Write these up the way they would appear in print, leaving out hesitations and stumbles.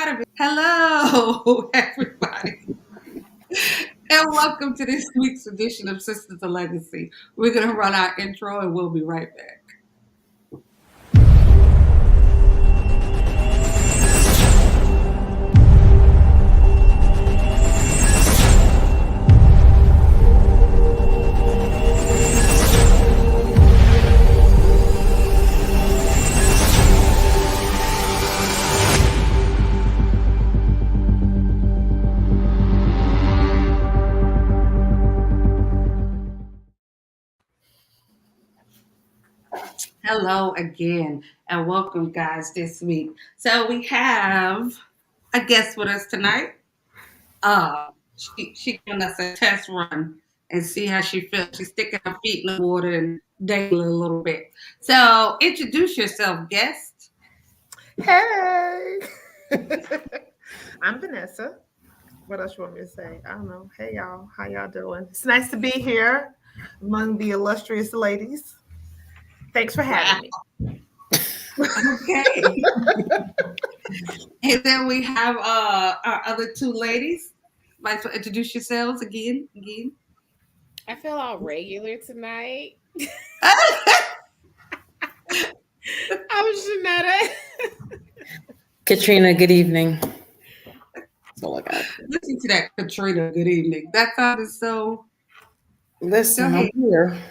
inside of it. Hello, everybody, and welcome to this week's edition of Sisters of Legacy. We're going to run our intro and we'll be right back. Hello again, and welcome, guys, this week. So we have a guest with us tonight. She giving us a test run and see how she feels. She's sticking her feet in the water and dangling a little bit. So introduce yourself, guest. Hey, I'm Vanessa. What else you want me to say? I don't know. Hey, y'all. How y'all doing? It's nice to be here among the illustrious ladies. Thanks for having me. Okay. And then we have our other two ladies. Like to introduce yourselves again. I feel all regular tonight. I'm Shanetta. Katrina, good evening. That's all I got. Listen to that, Katrina. Good evening. That sounded so. Listen, I'm here.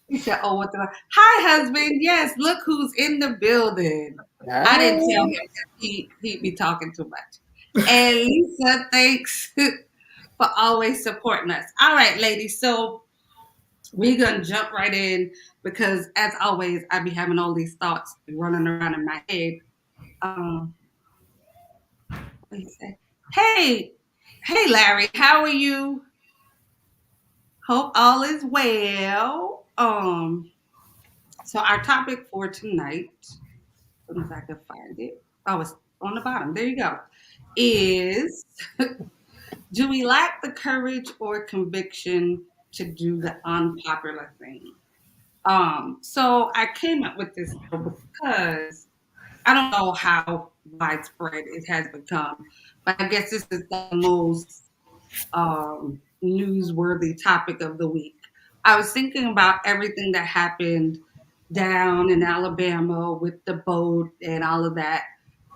He said, "Oh, what the? Hi, husband. Yes, look who's in the building." I didn't tell him he'd be talking too much. And Lisa, thanks for always supporting us. All right, ladies. So we're gonna jump right in because, as always, I be having all these thoughts running around in my head. What he say? Hey, Larry, how are you? Hope all is well. So our topic for tonight, if I can find it. Oh, it's on the bottom. There you go. Is do we lack the courage or conviction to do the unpopular thing? So I came up with this because I don't know how widespread it has become, but I guess this is the most newsworthy topic of the week. I was thinking about everything that happened down in Alabama with the boat and all of that.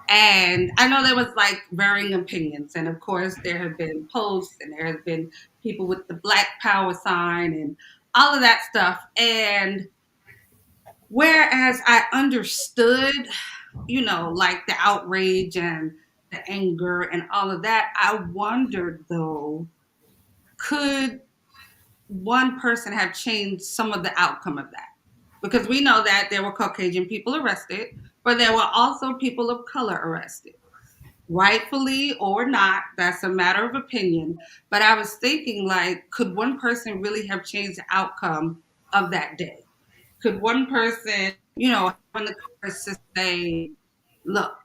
And I know there was like varying opinions. And of course, there have been posts and there have been people with the Black Power sign and all of that stuff. And whereas I understood, like the outrage and the anger and all of that, I wondered though, could one person have changed some of the outcome of that? Because we know that there were Caucasian people arrested, but there were also people of color arrested. Rightfully or not, that's a matter of opinion. But I was thinking, like, could one person really have changed the outcome of that day? Could one person, having the courage to say, look,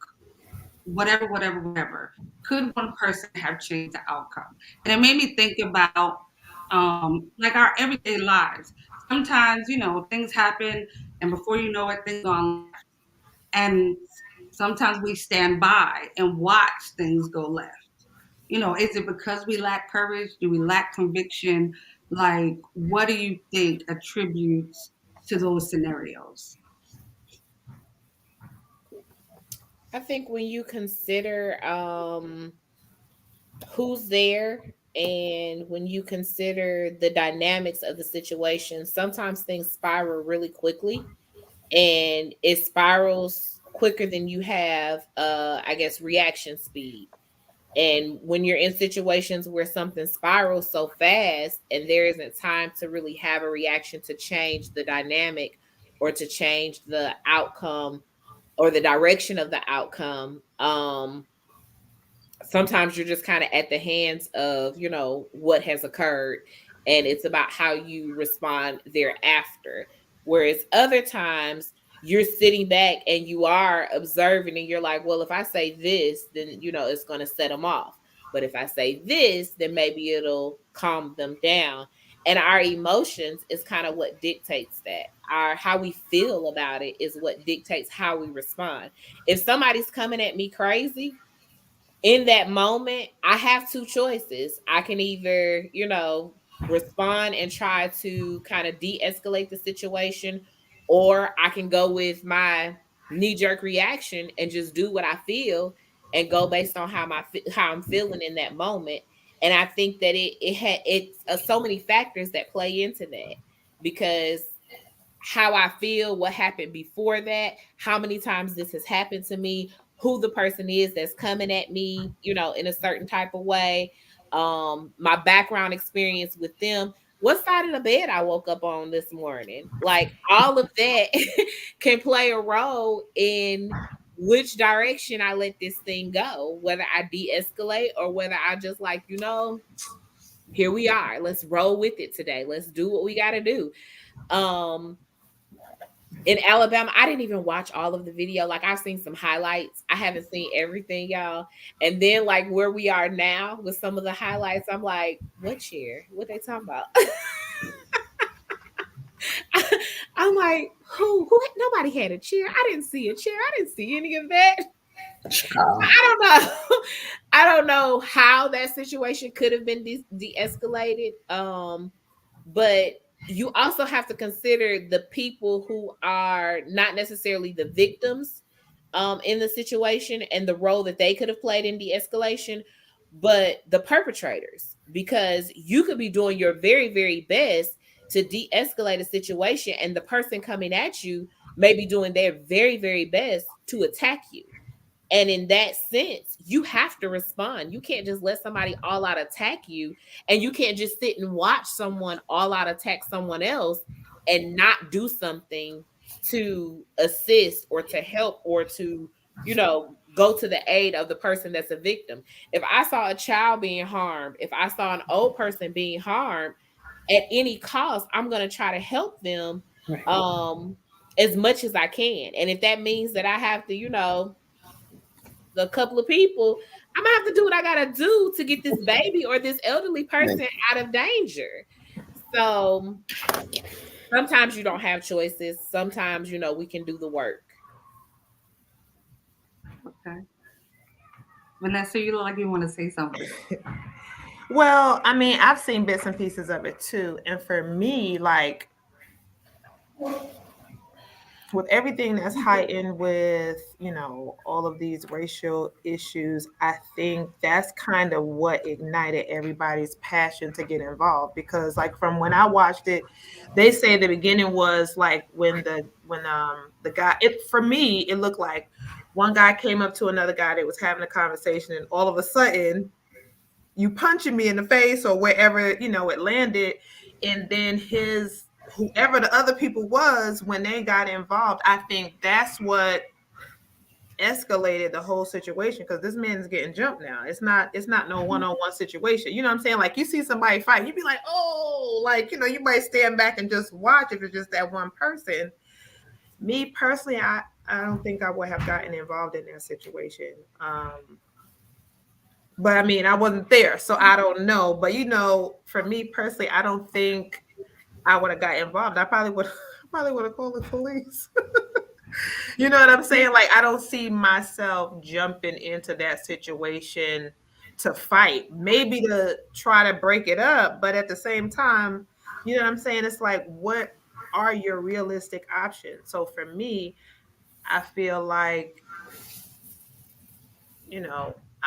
whatever, could one person have changed the outcome? And it made me think about like our everyday lives. Sometimes, things happen and before you know it, things go on left. And sometimes we stand by and watch things go left. Is it because we lack courage? Do we lack conviction? Like, what do you think attributes to those scenarios? I think when you consider who's there and when you consider the dynamics of the situation, sometimes things spiral really quickly and it spirals quicker than you have I guess reaction speed. And when you're in situations where something spirals so fast and there isn't time to really have a reaction to change the dynamic or to change the outcome or the direction of the outcome, sometimes you're just kind of at the hands of, what has occurred. And it's about how you respond thereafter. Whereas other times you're sitting back and you are observing and you're like, well, if I say this, then, it's going to set them off. But if I say this, then maybe it'll calm them down. And our emotions is kind of what dictates that. Our how we feel about it is what dictates how we respond. If somebody's coming at me crazy, in that moment, I have two choices. I can either, respond and try to kind of de escalate the situation, or I can go with my knee jerk reaction and just do what I feel and go based on how I'm feeling in that moment. And I think that it's so many factors that play into that, because how I feel, what happened before that, how many times this has happened to me, who the person is that's coming at me, in a certain type of way, my background experience with them, what side of the bed I woke up on this morning. Like all of that can play a role in which direction I let this thing go, whether I de-escalate or whether I just like, here we are. Let's roll with it today. Let's do what we got to do. Um in Alabama, I didn't even watch all of the video. Like I've seen some highlights. I haven't seen everything, y'all. And then like where we are now with some of the highlights, I'm like, what chair? What they talking about? I'm like, who? Nobody had a chair. I didn't see a chair. I didn't see any of that. I don't know. I don't know how that situation could have been de-escalated. But you also have to consider the people who are not necessarily the victims in the situation and the role that they could have played in de-escalation, but the perpetrators, because you could be doing your very, very best to de-escalate a situation and the person coming at you may be doing their very, very best to attack you. And in that sense, you have to respond. You can't just let somebody all out attack you, and you can't just sit and watch someone all out attack someone else and not do something to assist or to help or to, go to the aid of the person that's a victim. If I saw a child being harmed, if I saw an old person being harmed, at any cost, I'm going to try to help them Right. as much as I can. And if that means that I have to, a couple of people, I'm gonna have to do what I gotta do to get this baby or this elderly person out of danger. So sometimes you don't have choices. Sometimes, we can do the work. Okay. Vanessa, you look like you want to say something. Well, I mean, I've seen bits and pieces of it too. And for me, like with everything that's heightened with, all of these racial issues, I think that's kind of what ignited everybody's passion to get involved. Because like from when I watched it, they say the beginning was like when the guy, it for me, it looked like one guy came up to another guy that was having a conversation, and all of a sudden you punching me in the face or wherever, it landed. And then whoever the other people was, when they got involved, I think that's what escalated the whole situation, because this man's getting jumped now. It's not no one-on-one situation. You know what I'm saying? Like you see somebody fight, you'd be like, oh, like, you might stand back and just watch if it's just that one person. Me personally, I don't think I would have gotten involved in that situation. But I mean, I wasn't there, so I don't know. But for me personally, I don't think I would have got involved. I probably would probably would have called the police. You know what I'm saying? Like I don't see myself jumping into that situation to fight. Maybe to try to break it up, but at the same time, you know what I'm saying? It's like, what are your realistic options? So for me, I feel like,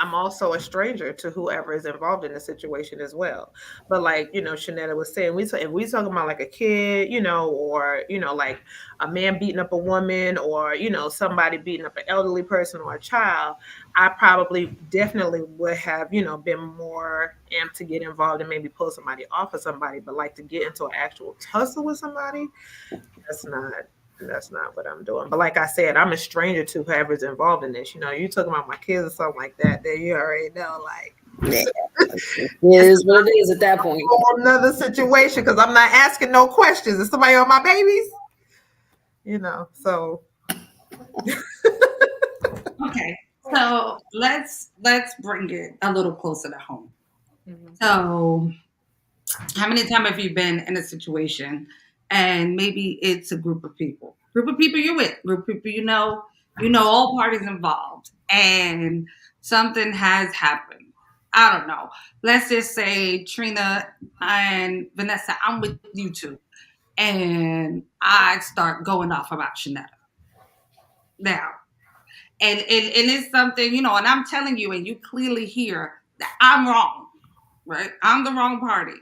I'm also a stranger to whoever is involved in the situation as well. But like, Shanetta was saying, if we talking about like a kid, or, like a man beating up a woman, or, somebody beating up an elderly person or a child, I probably definitely would have, been more amped to get involved and maybe pull somebody off of somebody. But like to get into an actual tussle with somebody, that's not that's not what I'm doing. But like I said, I'm a stranger to whoever's involved in this. You talking about my kids or something like that, then you already know, like, Yeah. It is what it is at that point. whole another situation, because I'm not asking no questions. Is somebody on my babies? So Okay. So let's bring it a little closer to home. Mhm. So how many times have you been in a situation and maybe it's a group of people you're with, group of people all parties involved, and something has happened. I don't know. Let's just say Trina and Vanessa, I'm with you two, and I start going off about Shanetta now. And it's something, and I'm telling you, and you clearly hear that I'm wrong, right? I'm the wrong party.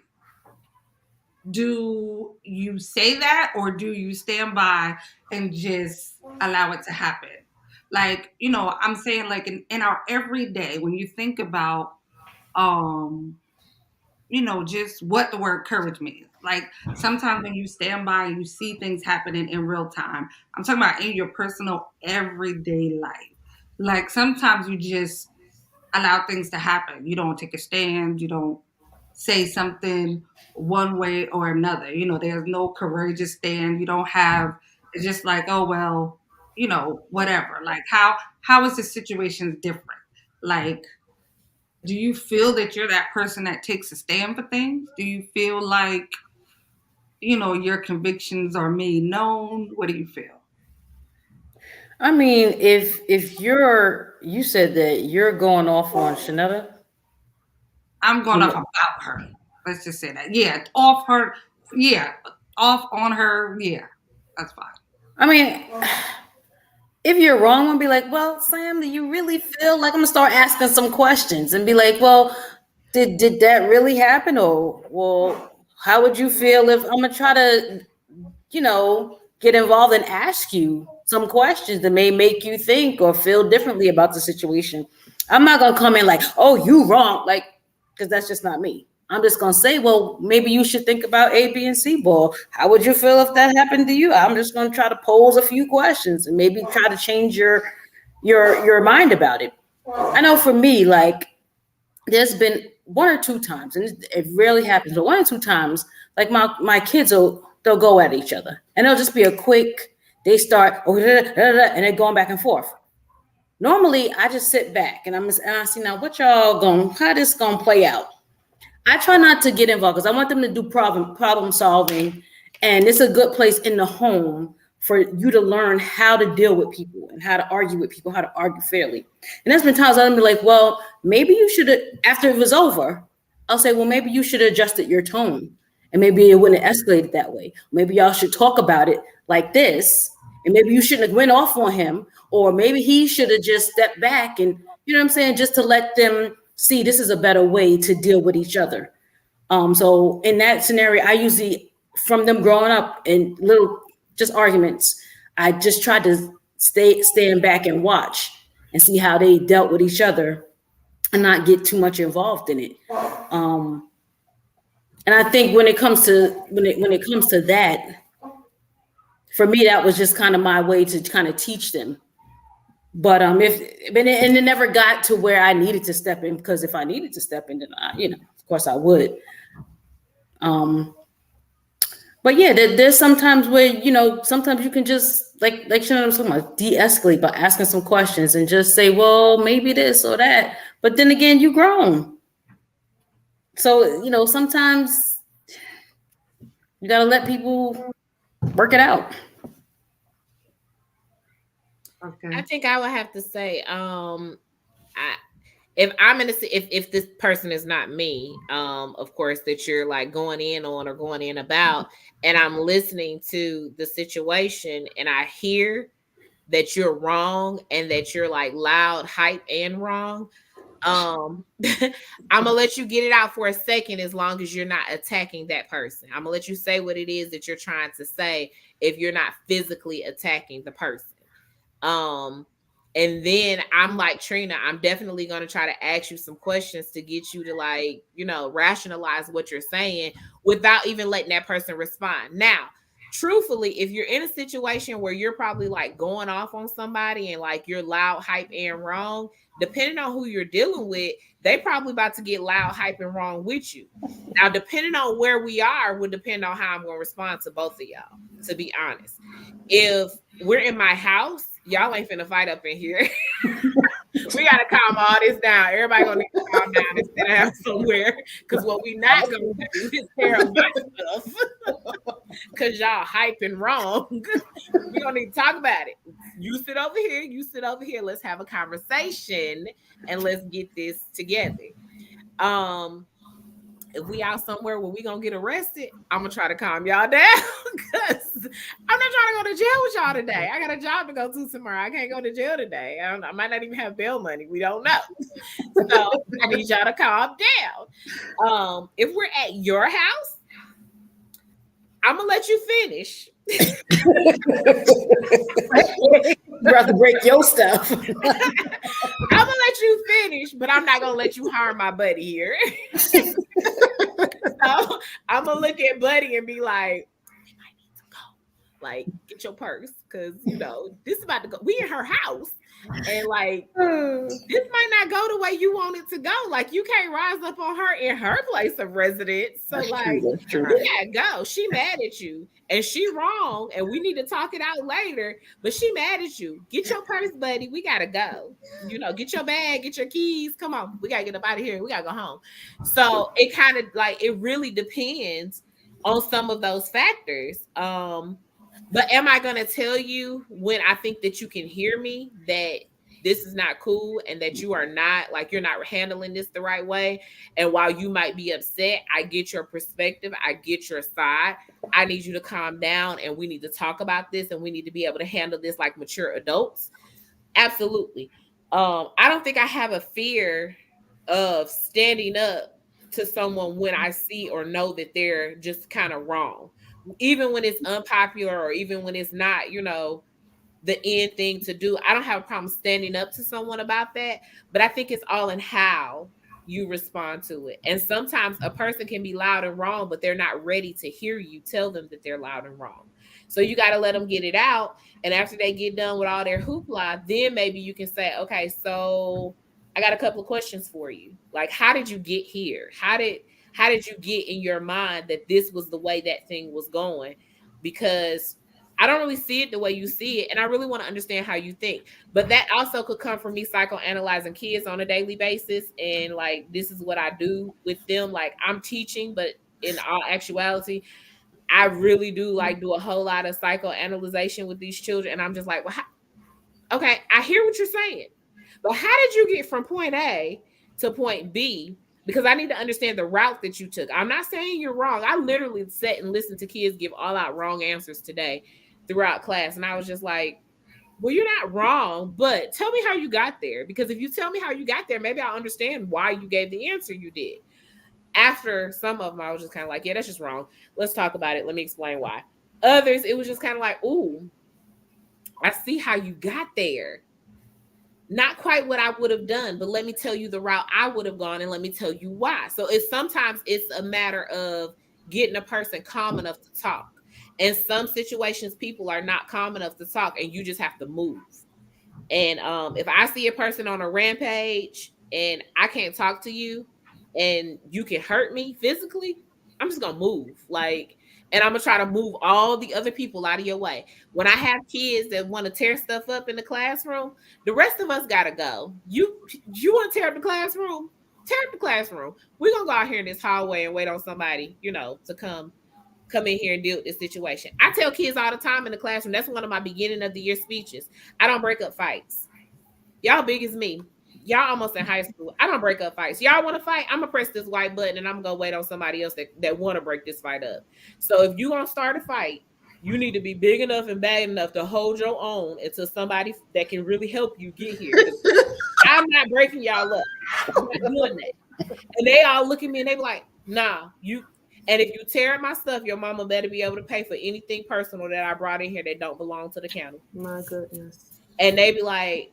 Do you say that, or do you stand by and just allow it to happen? Like, I'm saying, like, in our everyday, when you think about um just what the word courage means. Like, sometimes when you stand by and you see things happening in real time, I'm talking about in your personal everyday life. Like, sometimes you just allow things to happen. You don't take a stand. You don't say something one way or another. There's no courageous stand. You don't have. It's just like, oh well, whatever. Like, how is the situation different? Like, do you feel that you're that person that takes a stand for things? Do you feel like your convictions are made known? What do you feel? I mean, if you said that you're going off on Shanetta. I'm going off about her. Let's just say that. Yeah, off her. Yeah, off on her. Yeah, that's fine. I mean, if you're wrong, I'm gonna be like, well, Sam, do you really feel like I'm gonna start asking some questions and be like, well, did that really happen? Or well, how would you feel if I'm gonna try to, get involved and ask you some questions that may make you think or feel differently about the situation? I'm not gonna come in like, oh, you wrong, like, because that's just not me. I'm just gonna say, well, maybe you should think about A, B, and C ball. How would you feel if that happened to you? I'm just gonna try to pose a few questions and maybe try to change your mind about it. I know for me, like, there's been one or two times, and it rarely happens, but one or two times, like my kids they'll go at each other, and it'll just be a quick. They start and they're going back and forth. Normally, I just sit back and I see now what y'all going, how this gonna play out. I try not to get involved because I want them to do problem solving, and it's a good place in the home for you to learn how to deal with people and how to argue with people, how to argue fairly. And there's been times I'll be like, well, maybe you should have, after it was over, I'll say, well, maybe you should have adjusted your tone, and maybe it wouldn't have escalated that way. Maybe y'all should talk about it like this, and maybe you shouldn't have went off on him, or maybe he should have just stepped back and, you know what I'm saying, just to let them see this is a better way to deal with each other. So in that scenario, I usually, from them growing up in little just arguments, I just tried to stand back and watch and see how they dealt with each other and not get too much involved in it. And I think when it comes to that, for me, that was just kind of my way to kind of teach them. But it never got to where I needed to step in, because if I needed to step in, then of course I would. But yeah, there's sometimes where sometimes you can just like Shannon was talking about, de-escalate by asking some questions and just say, well, maybe this or that. But then again, you grown, so sometimes you gotta let people work it out. Okay. I think I would have to say, if I'm in if this person is not me, of course, that you're like going in on or going in about, and I'm listening to the situation and I hear that you're wrong and that you're like loud, hype, and wrong, I'm gonna let you get it out for a second, as long as you're not attacking that person. I'm gonna let you say what it is that you're trying to say if you're not physically attacking the person. And then I'm like, Trina, I'm definitely going to try to ask you some questions to get you to, like, rationalize what you're saying without even letting that person respond. Now, truthfully, if you're in a situation where you're probably like going off on somebody and like you're loud, hype, and wrong, depending on who you're dealing with, they probably about to get loud, hype, and wrong with you. Now, depending on where we are would depend on how I'm going to respond to both of y'all, to be honest. If we're in my house, y'all ain't finna fight up in here. We gotta calm all this down. Everybody gonna need to calm down and sit down somewhere. Because what we not gonna do is tear up my stuff. Because y'all hyping wrong. We gonna need to talk about it. You sit over here, you sit over here. Let's have a conversation and let's get this together. Um, if we out somewhere where we gonna get arrested, I'm gonna try to calm y'all down because I'm not trying to go to jail with y'all today. I got a job to go to tomorrow. I can't go to jail today. I might not even have bail money. We don't know. So I need y'all to calm down. If we're at your house, I'm gonna let you finish. You have to break your stuff. I'm gonna let you finish, but I'm not gonna let you harm my buddy here. So I'm gonna look at Buddy and be like, we might need to go. Like, get your purse, because this is about to go. We in her house, and like this might not go the way you want it to go. Like, you can't rise up on her in her place of residence. So like, That's true. we gotta go. She mad at you, and she wrong, and we need to talk it out later. But she mad at you. Get your purse, buddy. We gotta go. Get your bag, get your keys. Come on, we gotta get up out of here. We gotta go home. So it kind of like it really depends on some of those factors. But am I going to tell you when I think that you can hear me that this is not cool and that you are not like you're not handling this the right way? And while you might be upset, I get your perspective, I get your side. I need you to calm down and we need to talk about this and we need to be able to handle this like mature adults. Absolutely. I don't think I have a fear of standing up to someone when I see or know that they're just kind of wrong, even when it's unpopular or even when it's not, the end thing to do. I don't have a problem standing up to someone about that, but I think it's all in how you respond to it. And sometimes a person can be loud and wrong, but they're not ready to hear you tell them that they're loud and wrong. So you got to let them get it out. And after they get done with all their hoopla, then maybe you can say, okay, so I got a couple of questions for you. Like, how did you get here? How did you get in your mind that this was the way that thing was going? Because I don't really see it the way you see it. And I really want to understand how you think. But that also could come from me psychoanalyzing kids on a daily basis. And like, this is what I do with them. Like, I'm teaching, but in all actuality, I really do like do a whole lot of psychoanalyzation with these children. And I'm just like, well, okay, I hear what you're saying. But how did you get from point A to point B? Because I need to understand the route that you took. I'm not saying you're wrong. I literally sat and listened to kids give all out wrong answers today throughout class. And I was just like, well, you're not wrong, but tell me how you got there. Because if you tell me how you got there, maybe I'll understand why you gave the answer you did. After some of them, I was just kind of like, yeah, that's just wrong. Let's talk about it. Let me explain why. Others, it was just kind of like, ooh, I see how you got there. Not quite what I would have done, but let me tell you the route I would have gone and let me tell you why. So sometimes it's a matter of getting a person calm enough to talk. In some situations, people are not calm enough to talk and you just have to move. And if I see a person on a rampage and I can't talk to you and you can hurt me physically, I'm just gonna move. And I'm gonna try to move all the other people out of your way. When I have kids that want to tear stuff up in the classroom, the rest of us gotta go. You want to tear up the classroom? Tear up the classroom. We're gonna go out here in this hallway and wait on somebody, to come in here and deal with this situation. I tell kids all the time in the classroom, that's one of my beginning of the year speeches. I don't break up fights. Y'all big as me. Y'all almost in high school. I don't break up fights. Y'all want to fight? I'm going to press this white button and I'm going to wait on somebody else that want to break this fight up. So if you going to start a fight, you need to be big enough and bad enough to hold your own until somebody that can really help you get here. I'm not breaking y'all up. I'm not doing that. And they all look at me and they be like, nah, you. And if you tear up my stuff, your mama better be able to pay for anything personal that I brought in here that don't belong to the county. My goodness. And they be like,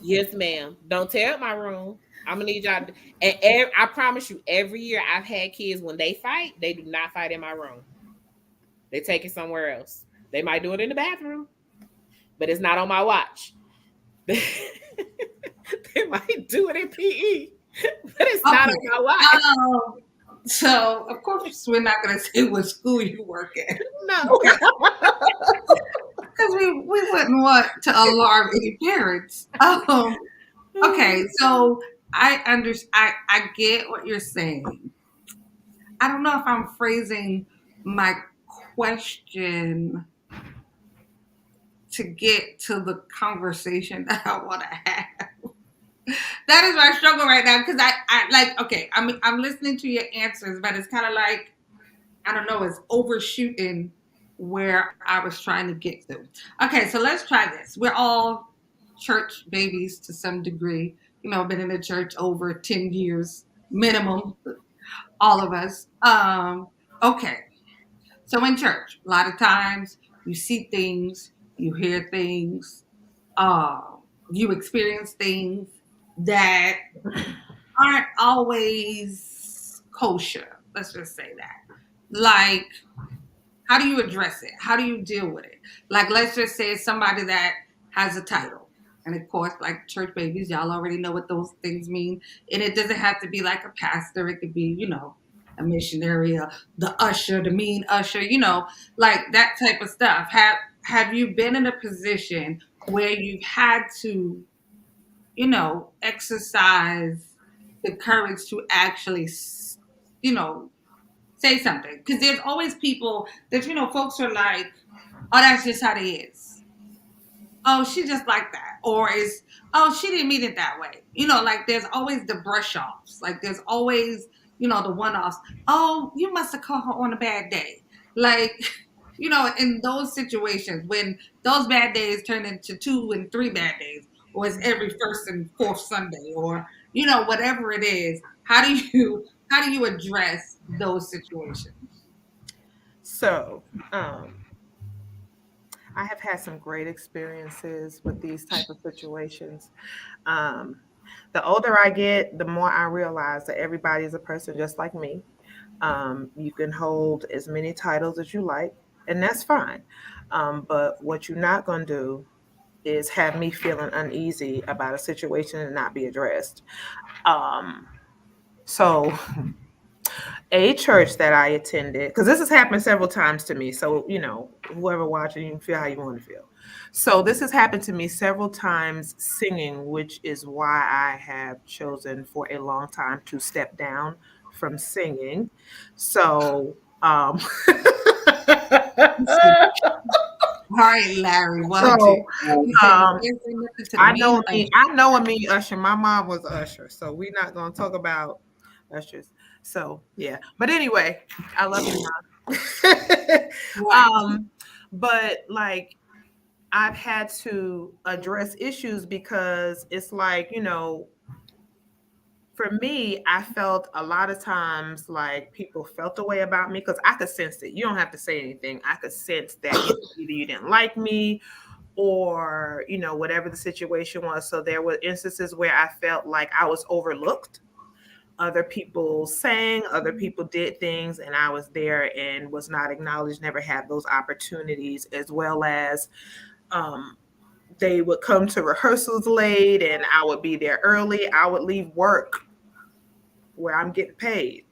yes, ma'am. Don't tear up my room. I'm gonna need y'all. And I promise you, every year I've had kids when they fight, they do not fight in my room. They take it somewhere else. They might do it in the bathroom, but it's not on my watch. They might do it in PE, but it's not on my watch. So, of course, we're not going to say what school you work at. No. Because we wouldn't want to alarm any parents. Okay, so I get what you're saying. I don't know if I'm phrasing my question to get to the conversation that I want to have. That is my struggle right now because I like okay, I'm listening to your answers, but it's kind of like I don't know, it's overshooting where I was trying to get to. Okay, so let's try this. We're all church babies to some degree. Been in the church over 10 years minimum, all of us. Okay, so in church, a lot of times you see things, you hear things, uh, you experience things that aren't always kosher. Let's just say that. Like, how do you address it? How do you deal with it? Like, let's just say it's somebody that has a title. And of course, like church babies, y'all already know what those things mean. And it doesn't have to be like a pastor. It could be, a missionary, the usher, the mean usher, like that type of stuff. Have you been in a position where you've had to, exercise the courage to actually, you know, say something? Because there's always people that, folks are like, oh, that's just how they is. Oh, she just like that. Or is, oh, she didn't mean it that way. Like there's always the brush offs. Like there's always, the one offs. Oh, you must have caught her on a bad day. Like, in those situations when those bad days turn into 2 and 3 bad days, or it's every first and fourth Sunday, or, whatever it is, how do you address those situations? So, I have had some great experiences with these type of situations. Um, the older I get, the more I realize that everybody is a person just like me. You can hold as many titles as you like, and that's fine. But what you're not going to do is have me feeling uneasy about a situation and not be addressed. Um, so a church that I attended, because this has happened several times to me. So, whoever watching, you can feel how you want to feel. So, this has happened to me several times singing, which is why I have chosen for a long time to step down from singing. So, All right, Larry, watch it. so You said you um, can't say nothing to the I know mean me. usher. I know a me usher. My mom was an usher, so we're not going to talk about ushers. So yeah, but anyway, I love you, mom. Right. But like I've had to address issues because it's like for me, I felt a lot of times like people felt the way about me because I could sense it. You don't have to say anything. I could sense that either you didn't like me or whatever the situation was. So there were instances where I felt like I was overlooked. Other people sang, other people did things, and I was there and was not acknowledged, never had those opportunities, as well as um, they would come to rehearsals late and I would be there early. I would leave work where I'm getting paid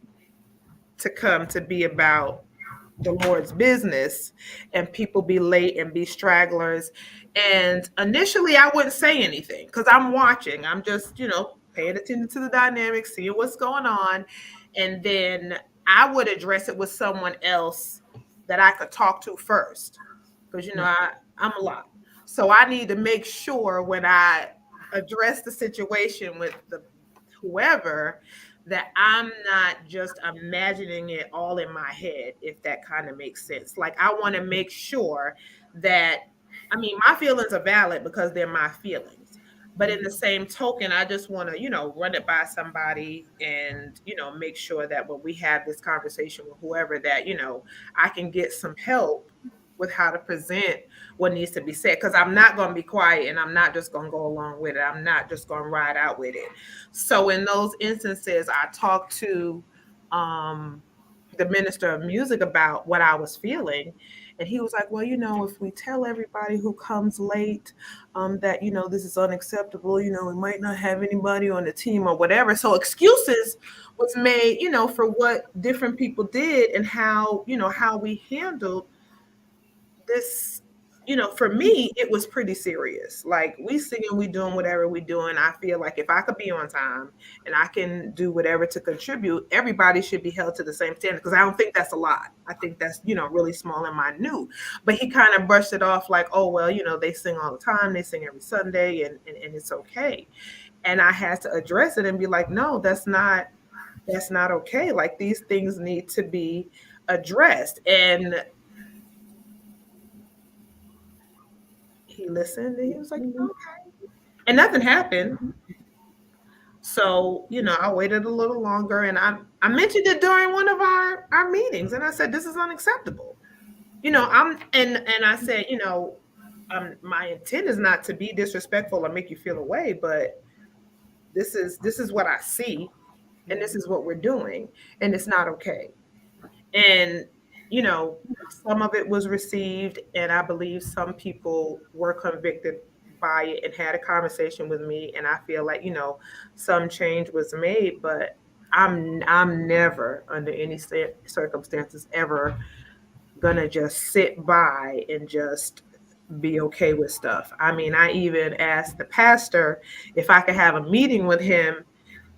to come to be about the Lord's business, and people be late and be stragglers. And initially, I wouldn't say anything because I'm watching. I'm just, paying attention to the dynamics, seeing what's going on. And then I would address it with someone else that I could talk to first because, I'm a lot. So I need to make sure when I address the situation with the whoever that I'm not just imagining it all in my head, if that kind of makes sense. Like, I want to make sure that, I mean, my feelings are valid because they're my feelings. But in the same token, I just want to, run it by somebody and, make sure that when we have this conversation with whoever, that, I can get some help with how to present what needs to be said. Because I'm not going to be quiet and I'm not just going to go along with it. I'm not just going to ride out with it. So in those instances, I talked to um, the minister of music about what I was feeling. And he was like, well, if we tell everybody who comes late that, this is unacceptable, we might not have anybody on the team or whatever. So excuses was made, for what different people did and how, how we handled this, for me, it was pretty serious. Like we singing, we doing whatever we doing. I feel like if I could be on time and I can do whatever to contribute, everybody should be held to the same standard. Because I don't think that's a lot. I think that's really small and minute. But he kind of brushed it off like, oh well, they sing all the time. They sing every Sunday, and it's okay. And I had to address it and be like, no, that's not okay. Like these things need to be addressed. And he listened and he was like, okay. And nothing happened. So, I waited a little longer and I mentioned it during one of our meetings and I said, this is unacceptable. And I said, my intent is not to be disrespectful or make you feel away, but this is what I see and this is what we're doing and it's not okay. And you know some of it was received and I believe some people were convicted by it and had a conversation with me and I feel like some change was made, but I'm never under any circumstances ever gonna just sit by and just be okay with stuff. I mean, I even asked the pastor if I could have a meeting with him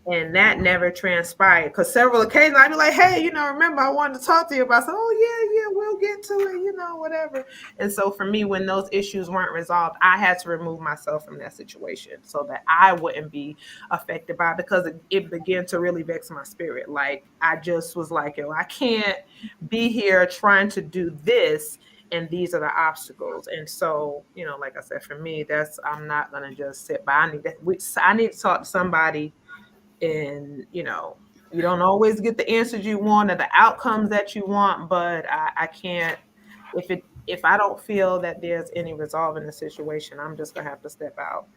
and that never transpired because several occasions I'd be like, hey, remember I wanted to talk to you about. I said, oh yeah, we'll get to it, whatever. And so for me, when those issues weren't resolved, I had to remove myself from that situation so that I wouldn't be affected by it because it began to really vex my spirit. Like I just was like, yo, I can't be here trying to do this and these are the obstacles. And so, like I said, for me, I'm not gonna just sit by. I need to talk to somebody and you don't always get the answers you want or the outcomes that you want, but I can't if I don't feel that there's any resolve in the situation, I'm just gonna have to step out.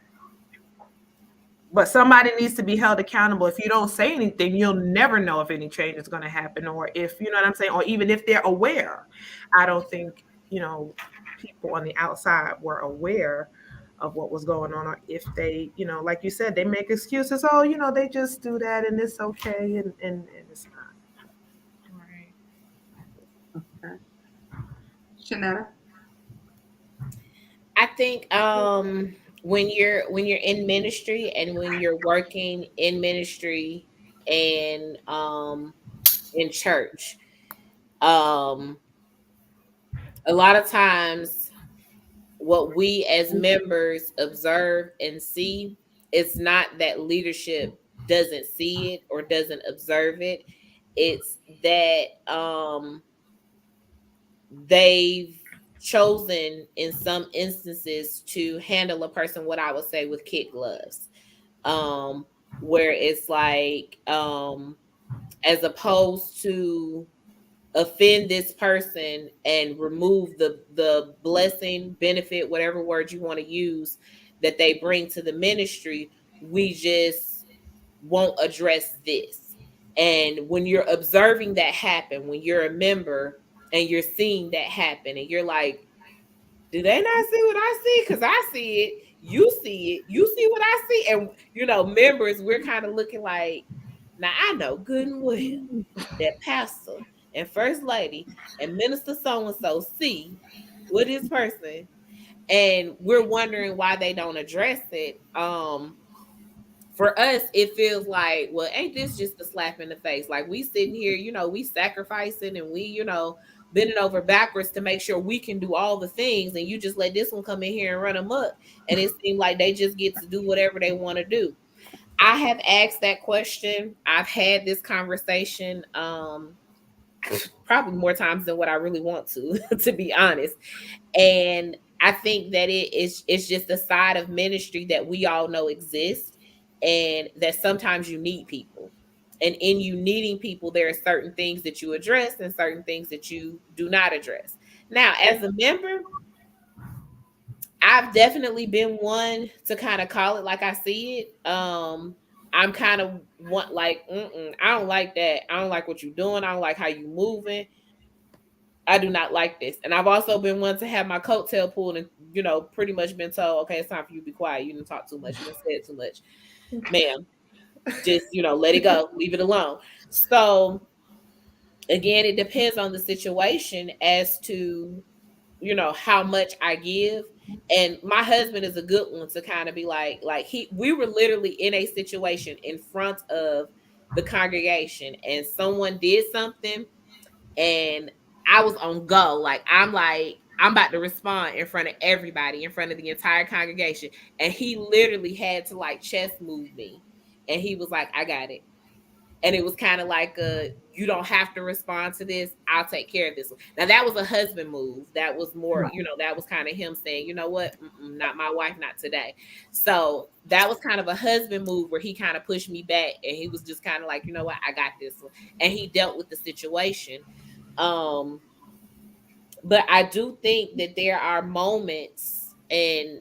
But somebody needs to be held accountable. If you don't say anything, you'll never know if any change is going to happen or if you know what I'm saying, or even if they're aware. I don't think people on the outside were aware of what was going on, or if they, like you said, they make excuses. Oh, they just do that and it's okay, and it's not. Right. Okay. Shanetta? I think when you're in ministry and when you're working in ministry and in church, um a lot of times what we as members observe and see, it's not that leadership doesn't see it or doesn't observe it. It's that they've chosen in some instances to handle a person what I would say with kid gloves. Um where it's like as opposed to offend this person and remove the blessing, benefit, whatever word you want to use that they bring to the ministry, we just won't address this. And when you're observing that happen, when you're a member and you're seeing that happen and you're like, do they not see what I see? Because I see it, you see what I see. And members, we're kind of looking like, now I know good and well that pastor and first lady and minister so and so see what this person, and we're wondering why they don't address it. For us, it feels like, well, ain't this just a slap in the face? Like we sitting here, we sacrificing and we, bending over backwards to make sure we can do all the things, and you just let this one come in here and run amok, and it seems like they just get to do whatever they want to do. I have asked that question. I've had this conversation probably more times than what I really want to, to be honest. And I think that it's just a side of ministry that we all know exists, and that sometimes you need people. And in you needing people, there are certain things that you address and certain things that you do not address. Now, as a member, I've definitely been one to kind of call it like I see it. I'm kind of want like, I don't like that. I don't like what you're doing. I don't like how you moving. I do not like this. And I've also been one to have my coattail pulled and, pretty much been told, okay, it's time for you to be quiet. You didn't talk too much. You didn't say it too much. Ma'am, just, let it go. Leave it alone. So again, it depends on the situation as to, how much I give. And my husband is a good one to kind of be like we were literally in a situation in front of the congregation, and someone did something, and I was on go. Like I'm about to respond in front of everybody, in front of the entire congregation. And he literally had to like chest move me. And he was like, I got it. And it was kind of like you don't have to respond to this. I'll take care of this one. Now that was a husband move. That was more, that was kind of him saying, you know what, not my wife, not today. So that was kind of a husband move where he kind of pushed me back, and he was just kind of like, you know what, I got this one. And he dealt with the situation. Um, but I do think that there are moments, and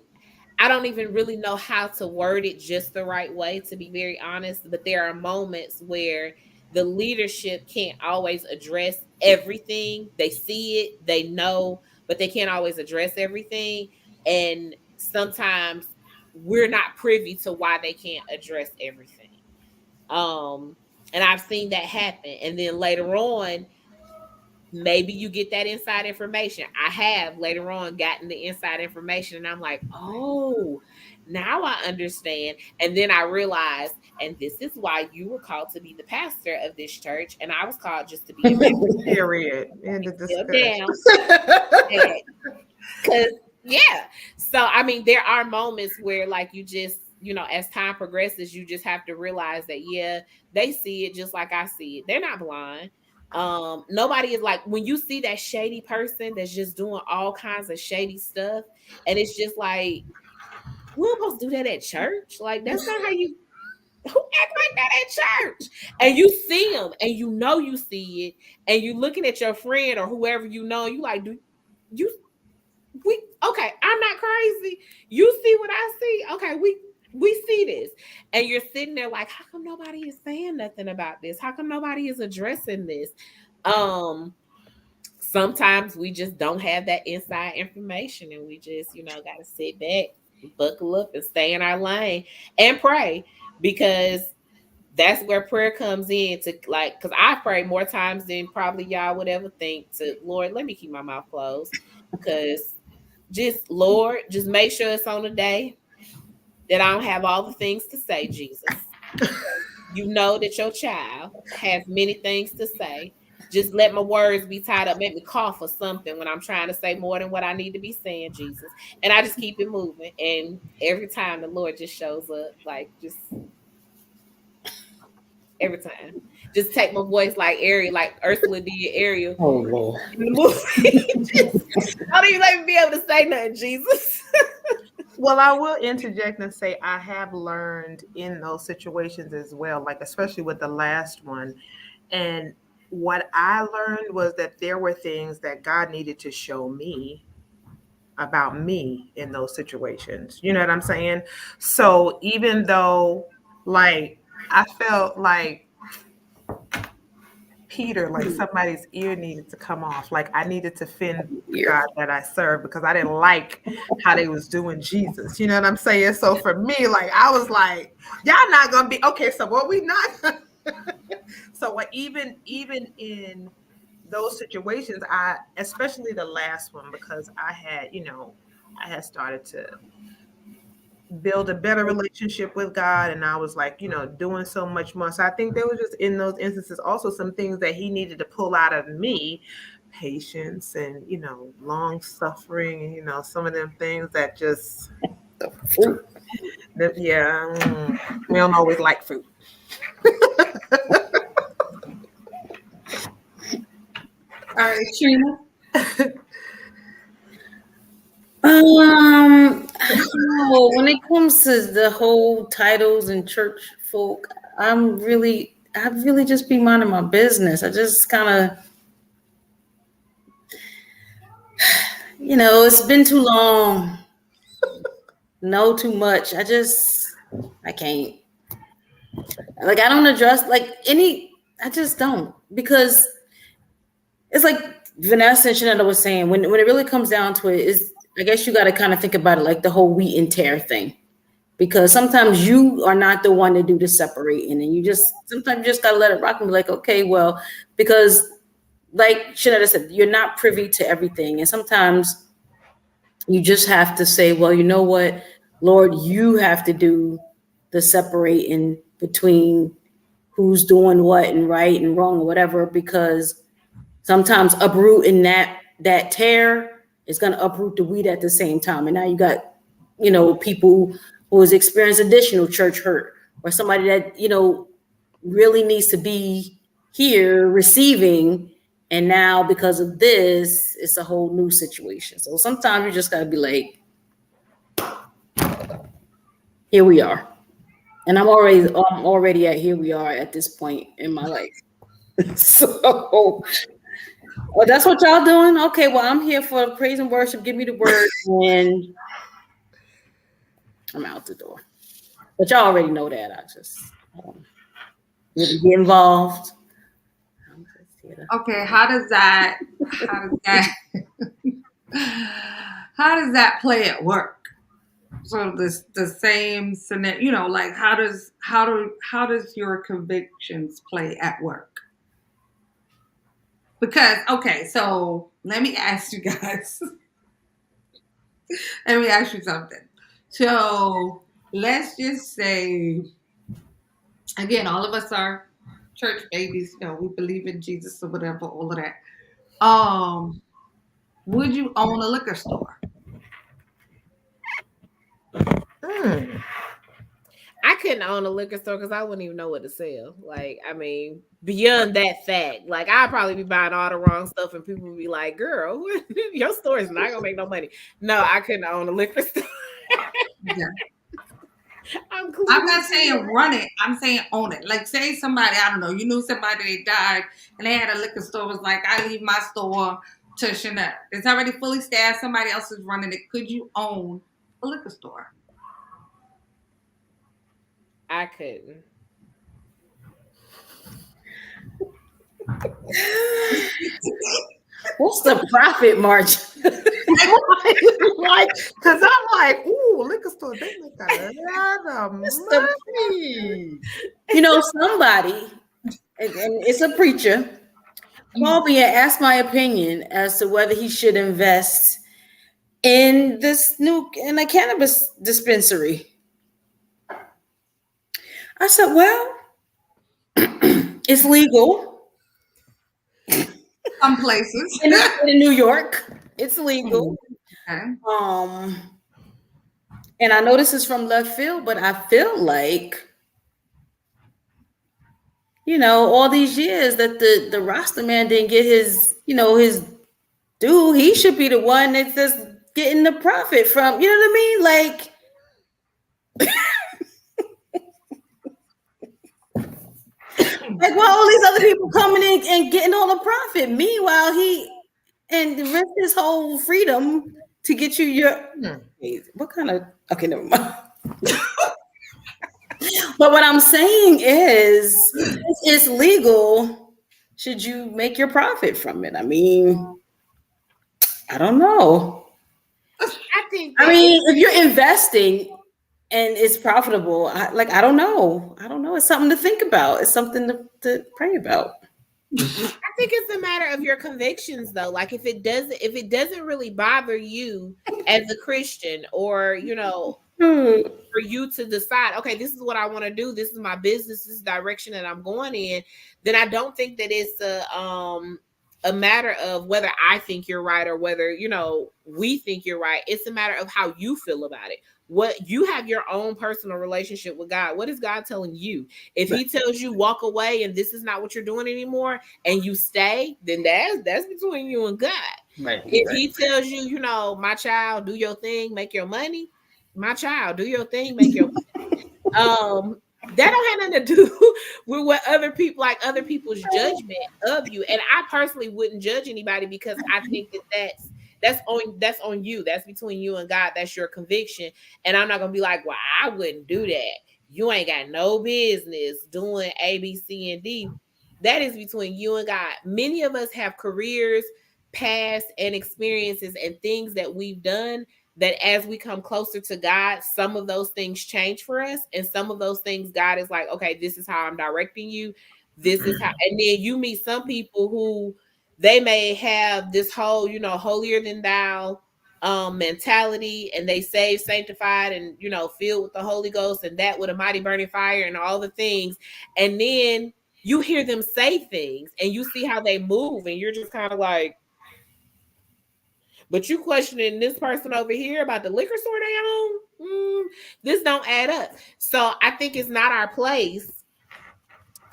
I don't even really know how to word it just the right way, to be very honest. But there are moments where the leadership can't always address everything. They see it, they know, but they can't always address everything. And sometimes we're not privy to why they can't address everything. Um, and I've seen that happen. And then later on, maybe you get that inside information. I have later on gotten the inside information, and I'm like, oh, now I understand. And then I realized, and this is why you were called to be the pastor of this church, and I was called just to be a member. Period. End of Still discussion. down. Because yeah. So I mean, there are moments where like you just, as time progresses, you just have to realize that yeah, they see it just like I see it. They're not blind. Nobody is like, when you see that shady person that's just doing all kinds of shady stuff, and it's just like, we're supposed to do that at church. Like that's not how you, who act like that at church? And you see them, and you see it, and you looking at your friend or whoever you like, do you we okay, I'm not crazy. You see what I see? Okay, we see this. And you're sitting there like, how come nobody is saying nothing about this? How come nobody is addressing this? Sometimes we just don't have that inside information, and we just, gotta sit back, buckle up, and stay in our lane and pray, because that's where prayer comes in, to like, because I pray more times than probably y'all would ever think, to Lord, let me keep my mouth closed. Because just Lord, just make sure it's on a day that I don't have all the things to say, Jesus. You know that your child has many things to say. Just let my words be tied up, make me cough or something when I'm trying to say more than what I need to be saying, Jesus. And I just keep it moving. And every time the Lord just shows up, like just every time. Just take my voice like Ariel, like Ursula did Ariel Oh Lord. in the movie. Just don't even let me be able to say nothing, Jesus. Well, I will interject and say I have learned in those situations as well, like especially with the last one. And what I learned was that there were things that God needed to show me about me in those situations. You know what I'm saying? So even though, like, I felt like Peter, like somebody's ear needed to come off. Like I needed to offend the God that I serve, because I didn't like how they was doing Jesus. You know what I'm saying? So for me, like I was like, y'all not gonna be okay. So what we not? So even in those situations, I, especially the last one, because I had started to build a better relationship with God, and I was like, doing so much more. So I think there was just in those instances also some things that he needed to pull out of me, patience and long suffering, and some of them things that just we don't always like fruit. All right, Trina. When it comes to the whole titles and church folk, I really just be minding my business. I just kind of, it's been too long. Know too much. I can't. Like, I don't address I just don't, because it's like Vanessa and Shanetta was saying, when it really comes down to it, is I guess you got to kind of think about it like the whole wheat and tare thing, because sometimes you are not the one to do the separating, and sometimes you just got to let it rock and be like, okay, well, because like Shanetta said, you're not privy to everything, and sometimes You just have to say, well, you know what, Lord, you have to do the separating between who's doing what and right and wrong or whatever, because sometimes uprooting that tear is going to uproot the wheat at the same time. And now you got, people who has experienced additional church hurt, or somebody that, really needs to be here receiving. And now because of this, it's a whole new situation. So sometimes you just got to be like, here we are. And I'm already at here we are at this point in my life. So, well, that's what y'all doing? Okay, well, I'm here for praise and worship. Give me the word, and I'm out the door. But y'all already know that. I just really get involved. I'm just here to- Okay, how does that how does that play at work? So the same scenario, like how does your convictions play at work? Because okay, so let me ask you guys. Let me ask you something. So let's just say again, all of us are church babies, we believe in Jesus or whatever, all of that. Um, would you own a liquor store? Mm. I couldn't own a liquor store because I wouldn't even know what to sell. Like, I mean, beyond that fact, like I'd probably be buying all the wrong stuff, and people would be like, "Girl, your store is not gonna make no money." No, I couldn't own a liquor store. Yeah. I'm I'm not clueless. saying run it. I'm saying own it. Like say somebody, I don't know, you knew somebody they died and they had a liquor store was like, I leave my store to Chanel. It's already fully staffed, somebody else is running it. Could you own a liquor store? I couldn't. What's the profit margin? Like, because I'm like, ooh, liquor store, they make a lot of What's the money. Somebody, and it's a preacher, called me and asked my opinion as to whether he should invest in a cannabis dispensary. I said, well, it's legal Some places. in New York. It's legal. Okay. Um, and I know this is from left field, but I feel like, all these years that the Rasta man didn't get his due, he should be the one that's just getting the profit from, you know what I mean? Like, well, all these other people coming in and getting all the profit. Meanwhile, he and risk his whole freedom to get you your. What kind of? Okay, never mind. But what I'm saying is, it's legal. Should you make your profit from it? I mean, I don't know. I think I that mean, if you're investing and it's profitable, I don't know. I don't know. It's something to think about. It's something to pray about. I think it's a matter of your convictions though. Like if it doesn't really bother you as a Christian, or for you to decide, okay, this is what I want to do, this is my business, this is the direction that I'm going in, then I don't think that it's a matter of whether I think you're right or whether we think you're right. It's a matter of how you feel about it. What you have your own personal relationship with God. What is God telling you? If He tells you walk away and this is not what you're doing anymore, and you stay, then that's between you and God. Right. If He tells you, my child, do your thing, make your money, my child, do your thing, make your that don't have nothing to do with what other people's judgment of you. And I personally wouldn't judge anybody because I think that that's on you. That's between you and God. That's your conviction. And I'm not gonna be like, well, I wouldn't do that. You ain't got no business doing A, B, C, and D. That is between you and God. Many of us have careers, past, and experiences and things that we've done that as we come closer to God, some of those things change for us. And some of those things, God is like, okay, this is how I'm directing you. This is how, and then you meet some people who they may have this whole, holier than thou mentality, and they saved, sanctified, and filled with the Holy Ghost, and that with a mighty burning fire and all the things, and then you hear them say things and you see how they move, and you're just kind of like, but you questioning this person over here about the liquor store they own. This don't add up. So I think it's not our place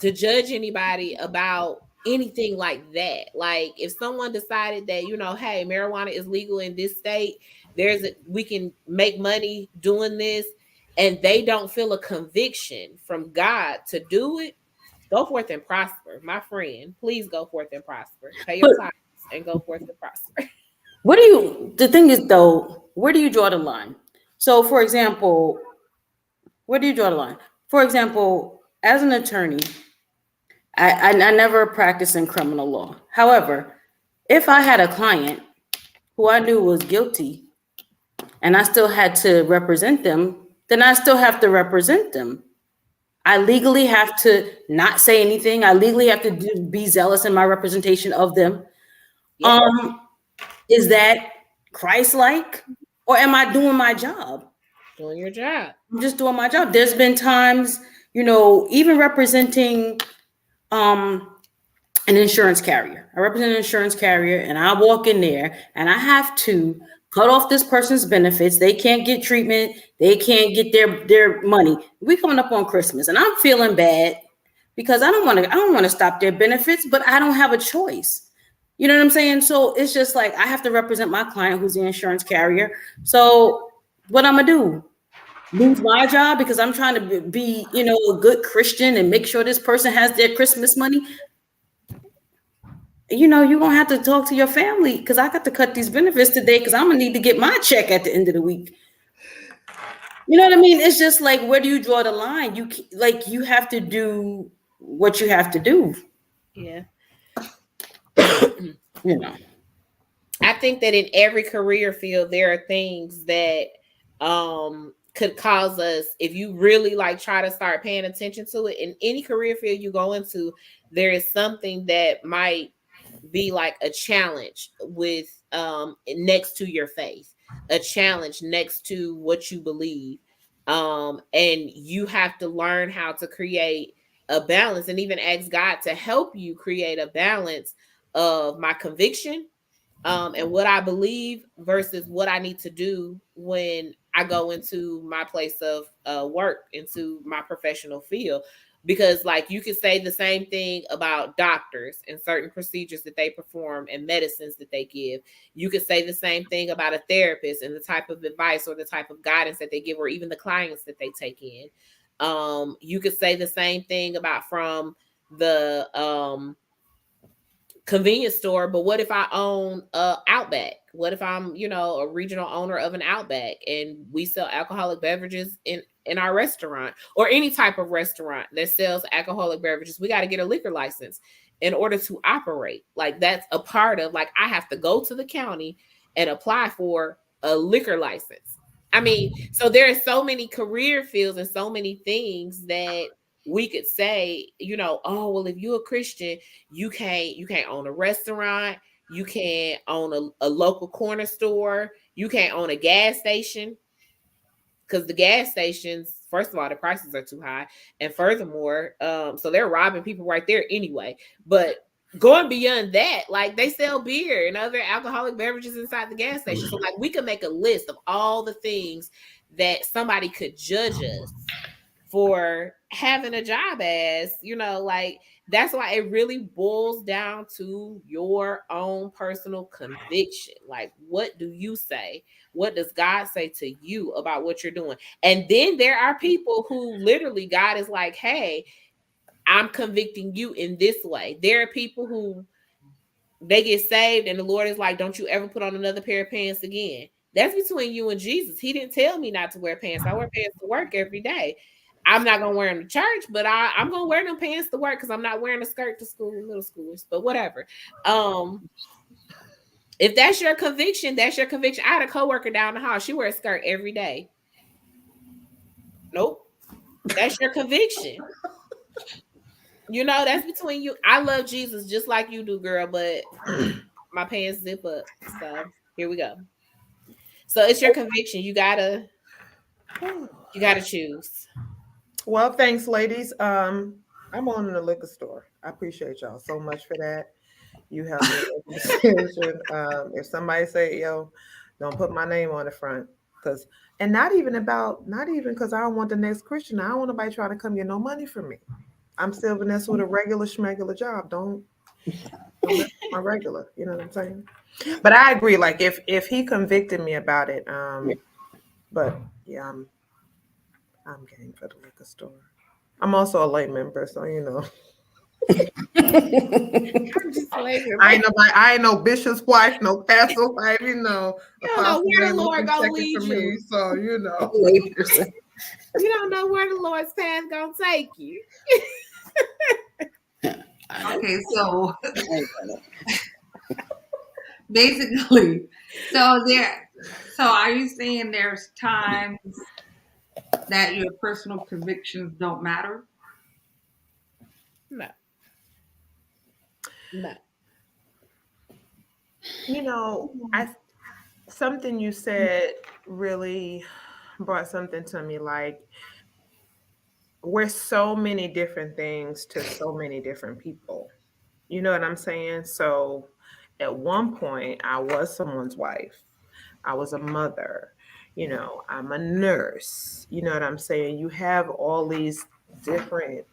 to judge anybody about anything like that. Like if someone decided that, hey, marijuana is legal in this state, we can make money doing this, and they don't feel a conviction from God to do it, go forth and prosper. My friend, please go forth and prosper. Pay your But tithes and go forth and prosper. the thing is though, where do you draw the line? So for example, where do you draw the line? For example, as an attorney, I never practiced in criminal law. However, if I had a client who I knew was guilty and I still had to represent them, then I still have to represent them. I legally have to not say anything. I legally have to be zealous in my representation of them. Yeah, Um, is that Christ-like, or am I doing my job? doing your job. I'm just doing my job. There's been times, even representing um an insurance carrier. I represent an insurance carrier, and I walk in there and I have to cut off this person's benefits. They can't get treatment. They can't get their money. We coming up on Christmas, and I'm feeling bad because I don't want to stop their benefits, but I don't have a choice. You know what I'm saying? So it's just like I have to represent my client who's the insurance carrier. So what I'm gonna do? Lose my job because I'm trying to be, a good Christian and make sure this person has their Christmas money? You're gonna have to talk to your family because I got to cut these benefits today because I'm gonna need to get my check at the end of the week. You know what I mean? It's just like, where do you draw the line? You have to do what you have to do. Yeah. You know. I think that in every career field, there are things that could cause us, if you really like try to start paying attention to it, in any career field you go into, there is something that might be like a challenge with next to your faith, a challenge next to what you believe. And you have to learn how to create a balance and even ask God to help you create a balance of my conviction and what I believe versus what I need to do when I go into my place of work, into my professional field. Because, like, you could say the same thing about doctors and certain procedures that they perform and medicines that they give. You could say the same thing about a therapist and the type of advice or the type of guidance that they give, or even the clients that they take in. You could say the same thing about from the convenience store, but what if I own Outback? What if I'm, a regional owner of an Outback and we sell alcoholic beverages in our restaurant, or any type of restaurant that sells alcoholic beverages? We got to get a liquor license in order to operate. Like, that's a part of, like, I have to go to the county and apply for a liquor license. I mean, so there are so many career fields and so many things that we could say, oh, well, if you're a Christian, you can't own a restaurant, you can't own a local corner store, you can't own a gas station, because the gas stations, first of all, the prices are too high, and furthermore, so they're robbing people right there anyway. But going beyond that, like, they sell beer and other alcoholic beverages inside the gas station. So, like, we could make a list of all the things that somebody could judge us for having a job as, like, that's why it really boils down to your own personal conviction. Like, what do you say? What does God say to you about what you're doing? And then there are people who literally God is like, hey, I'm convicting you in this way. There are people who they get saved and the Lord is like, don't you ever put on another pair of pants again. That's between you and Jesus. He didn't tell me not to wear pants. I wear pants to work every day. I'm not gonna wear them to church, but I'm gonna wear them pants to work because I'm not wearing a skirt to school, middle schoolers. But whatever. If that's your conviction, that's your conviction. I had a coworker down the hall. She wears a skirt every day. Nope. That's your conviction. That's between you. I love Jesus just like you do, girl, but my pants zip up. So here we go. So it's your conviction. You gotta choose. Well, thanks, ladies. I'm on in the liquor store. I appreciate y'all so much for that. You helped me make a decision. If somebody say, "Yo, don't put my name on the front," because and not even because I don't want the next Christian. I don't want nobody trying to come get no money from me. I'm still Vanessa with a regular schmegular job. Don't mess with my regular. You know what I'm saying? But I agree. Like if he convicted me about it, but yeah, I'm game for the liquor store. I'm also a late member, so you know. I'm just like, I ain't nobody. I ain't no bishop's wife, no pastor's wife. You know, you don't know Apostle where the Lane Lord looking gonna second lead for me. you. So you know. Layperson. You don't know where the Lord's path gonna take you. Okay, so basically, so there. So are you saying there's times that your personal convictions don't matter? No, no. You know, I something you said really brought something to me. Like we're so many different things to so many different people. You know what I'm saying? So at one point, I was someone's wife. I was a mother. You know, I'm a nurse. You know what I'm saying? You have all these different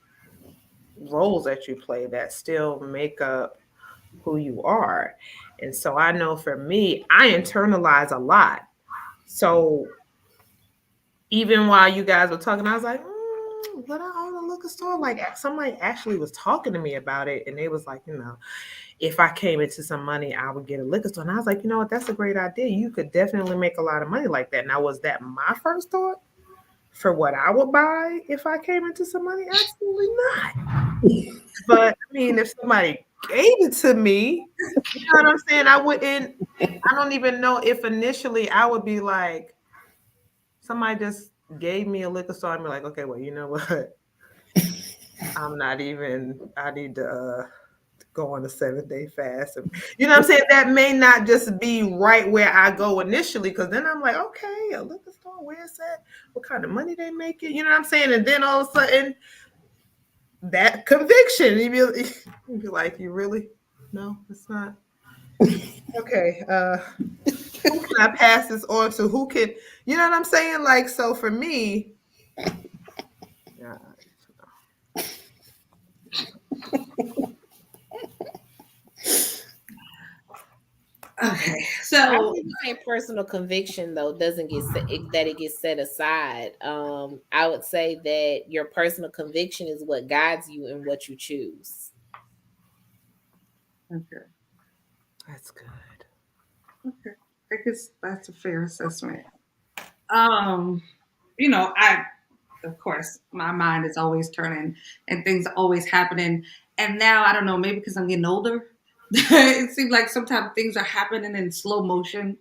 roles that you play that still make up who you are. And so I know for me, I internalize a lot. So even while you guys were talking, I was like, would I own a liquor store? Like somebody actually was talking to me about it, and they was like, you know, if I came into some money, I would get a liquor store. And I was like, you know what, that's a great idea. You could definitely make a lot of money like that. Now, was that my first thought for what I would buy if I came into some money? Absolutely not. But I mean, if somebody gave it to me, you know what I'm saying? I wouldn't. I don't even know if initially I would be like, somebody just gave me a liquor store and be like, okay, well, you know what? I'm not even. I need to go on a 7-day fast. You know what I'm saying? That may not just be right where I go initially, because then I'm like, okay, a liquor store, where is that? What kind of money they making? You know what I'm saying? And then all of a sudden, that conviction, you'd be like, you really? No, it's not. Okay, who can I pass this on to? Who can, you know what I'm saying? Like, so for me, yeah, Okay, I so wouldn't say personal conviction though doesn't get set, that it gets set aside. I would say that your personal conviction is what guides you and what you choose. okay, that's good. okay, I guess that's a fair assessment. Um, I of course my mind is always turning and things are always happening. And now I don't know, maybe because I'm getting older, it seems like sometimes things are happening in slow motion,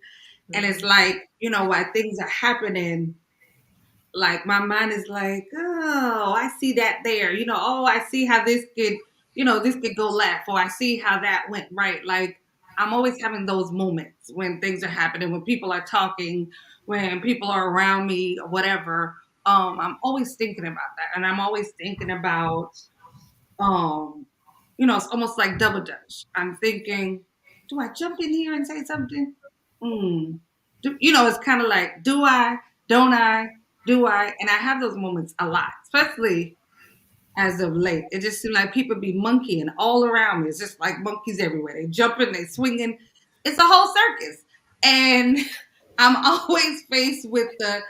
and it's Mhm. like while things are happening, like my mind is like, oh, I see that there. Oh, I see how this could go left, or I see how that went right. Like I'm always having those moments when things are happening, when people are talking, when people are around me, or whatever. I'm always thinking about that, and I'm always thinking about, um, it's almost like double dutch. I'm thinking, do I jump in here and say something? Mm. It's kind of like, do I? Don't I? Do I? And I have those moments a lot, especially as of late. It just seems like people be monkeying all around me. It's just like monkeys everywhere. They jumping, they swinging. It's a whole circus. And I'm always faced with the,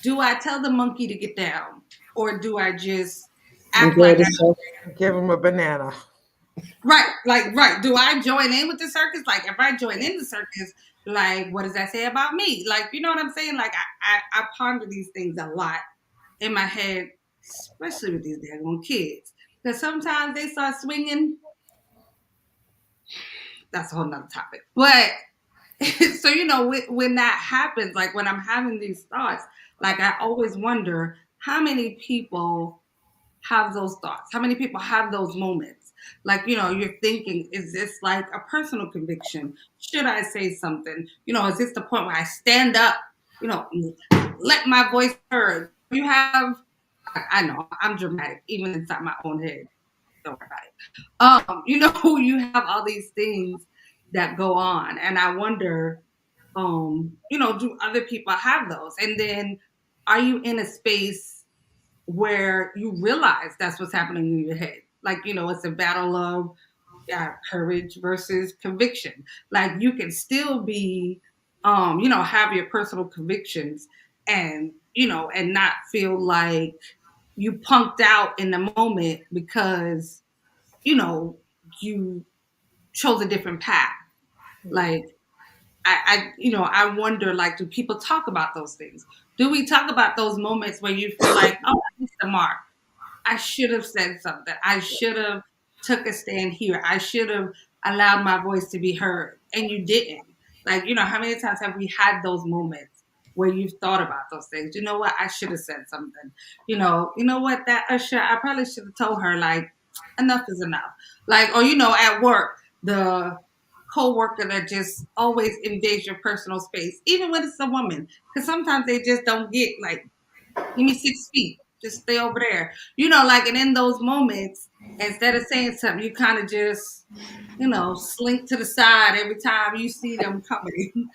do I tell the monkey to get down? Or do I just act Enjoy like the I show. Give them a banana. right, like right. Do I join in with the circus? Like if I join in the circus, like what does that say about me? Like you know what I'm saying? Like I ponder these things a lot in my head, especially with these daggone kids. Because sometimes they start swinging. That's a whole nother topic. But so when that happens, like when I'm having these thoughts, like I always wonder how many people have those thoughts, how many people have those moments. Like, you're thinking, is this like a personal conviction? Should I say something? Is this the point where I stand up, let my voice heard? You have, I know I'm dramatic, even inside my own head. Don't worry about it. You have all these things that go on, and I wonder, do other people have those? And then, are you in a space where you realize that's what's happening in your head? Like, it's a battle of courage versus conviction. Like, you can still be, have your personal convictions, and and not feel like you punked out in the moment because you chose a different path. Like, I wonder, like, do people talk about those things? Do we talk about those moments where you feel like, oh, I missed the mark? I should have said something. I should have took a stand here. I should have allowed my voice to be heard, and you didn't. Like, how many times have we had those moments where you've thought about those things? You know what? I should have said something. What, that usher, I probably should have told her, like, enough is enough. Like, or at work, the co-worker that just always invades your personal space, even when it's a woman, because sometimes they just don't get, like, give me 6 feet. Just stay over there. Like, and in those moments, instead of saying something, you kind of just, slink to the side every time you see them coming.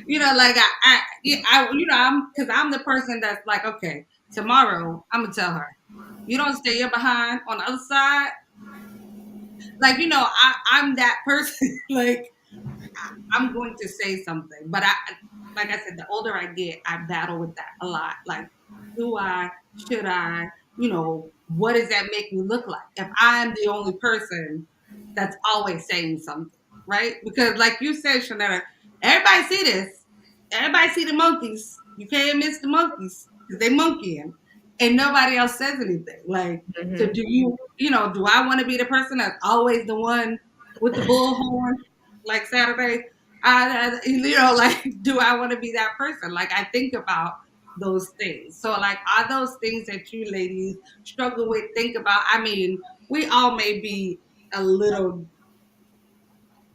Like, because I'm the person that's like, okay, tomorrow I'm gonna tell her, you don't stay here behind on the other side. Like, I'm that person. Like, I'm going to say something, but like I said, the older I get, I battle with that a lot. Like, do I, should I, what does that make me look like if I'm the only person that's always saying something, right? Because, like you said, Shanetta, everybody see this. Everybody see the monkeys. You can't miss the monkeys because they monkeying, and nobody else says anything. Like, so Mm-hmm. do you, do I want to be the person that's always the one with the bullhorn, like Saturday? Like, do I want to be that person? Like, I think about those things. So, like, are those things that you ladies struggle with, think about? I mean, we all may be a little,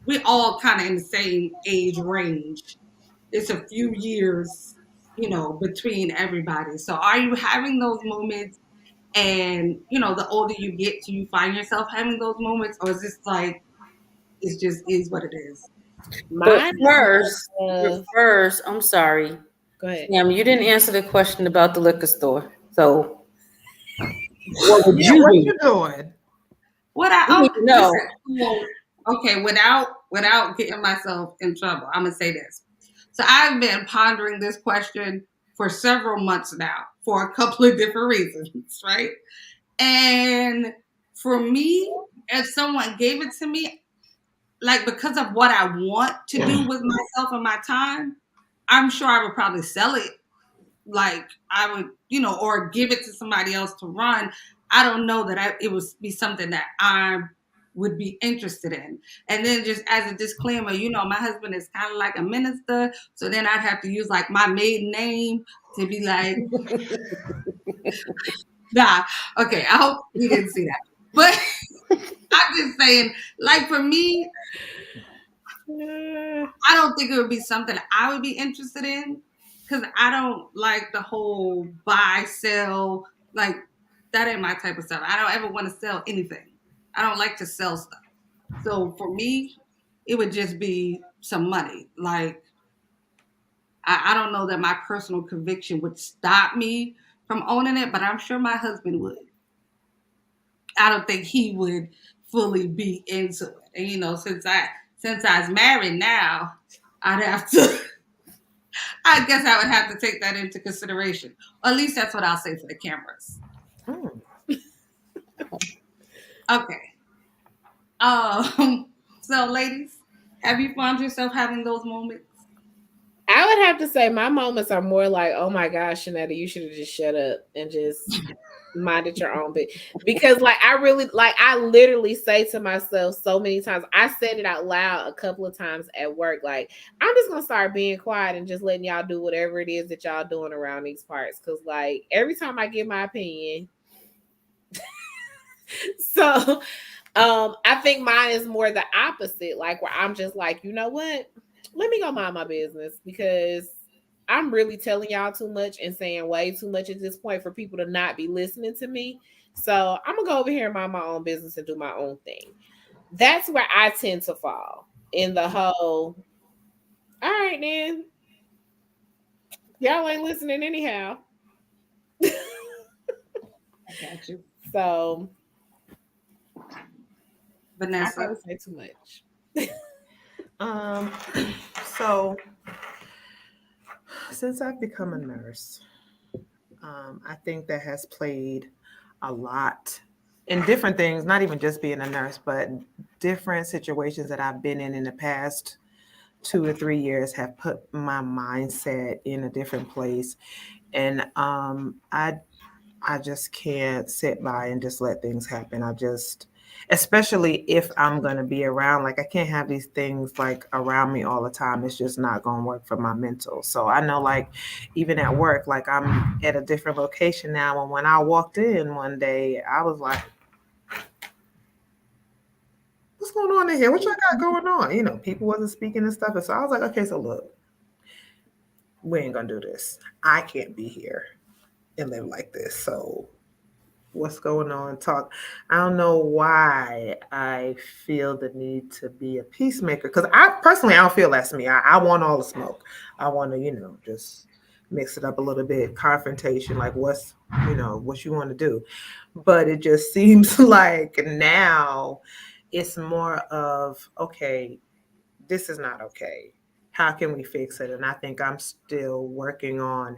we all kind of in the same age range. It's a few years, between everybody. So, are you having those moments? And, the older you get, do you find yourself having those moments? Or is this like, it just is what it is? But Mine is first, more but of, first, I'm sorry, go ahead. Sam, you didn't answer the question about the liquor store. So, what would Yeah, you what do? you doing? What I We need to listen. know. Well, okay, without getting myself in trouble, I'm gonna say this. So I've been pondering this question for several months now for a couple of different reasons, right? And for me, if someone gave it to me, like, because of what I want to do with myself and my time, I'm sure I would probably sell it. Like, I would, or give it to somebody else to run. I don't know that it would be something that I would be interested in. And then, just as a disclaimer, my husband is kind of like a minister, so then I'd have to use like my maiden name to be like, nah, okay. I hope he didn't see that, but I'm just saying, like, for me, I don't think it would be something I would be interested in, because I don't like the whole buy, sell, like, that ain't my type of stuff. I don't ever want to sell anything. I don't like to sell stuff. So for me, it would just be some money. Like, I don't know that my personal conviction would stop me from owning it, but I'm sure my husband would. I don't think he would fully be into it. And since I was married now, I'd have to I guess I would have to take that into consideration. Or at least that's what I'll say for the cameras. Hmm. Okay. So, ladies, have you found yourself having those moments? I would have to say my moments are more like, oh my gosh, Shanetta, you should have just shut up and just minded your own bit. Because like I literally say to myself so many times, I said it out loud a couple of times at work, like, I'm just gonna start being quiet and just letting y'all do whatever it is that y'all doing around these parts. Cause like every time I give my opinion. So I think mine is more the opposite, like where I'm just like, you know what? Let me go mind my business because I'm really telling y'all too much and saying way too much at this point for people to not be listening to me. So I'm gonna go over here and mind my own business and do my own thing. That's where I tend to fall in the whole. All right, then y'all ain't listening anyhow. I got you. So I Vanessa. probably say too much. Um, so since I've become a nurse, I think that has played a lot in different things, not even just being a nurse, but different situations that I've been in the past 2 or 3 years have put my mindset in a different place. And I just can't sit by and just let things happen. I just, especially if I'm going to be around, like I can't have these things like around me all the time. It's just not going to work for my mental. So I know, like, even at work, like I'm at a different location now. And when I walked in one day, I was like, what's going on in here? What y'all got going on? People wasn't speaking and stuff. And so I was like, okay, so look, we ain't going to do this. I can't be here and live like this. So what's going on, talk. I don't know why I feel the need to be a peacemaker, because I don't feel that's me. I want all the smoke. I want to, just mix it up a little bit, confrontation, like what you want to do. But it just seems like now it's more of, okay, this is not okay. How can we fix it? And I think I'm still working on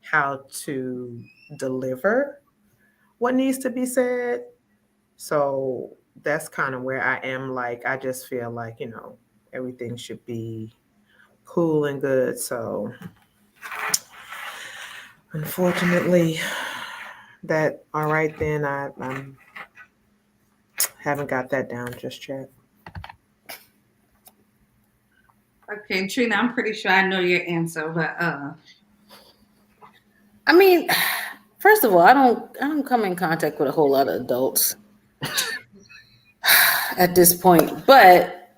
how to deliver what needs to be said. So that's kind of where I am. Like, I just feel like, everything should be cool and good. So unfortunately, that, all right, then I'm haven't got that down just yet. Okay, Trina, I'm pretty sure I know your answer, but I mean, first of all, I don't come in contact with a whole lot of adults at this point, but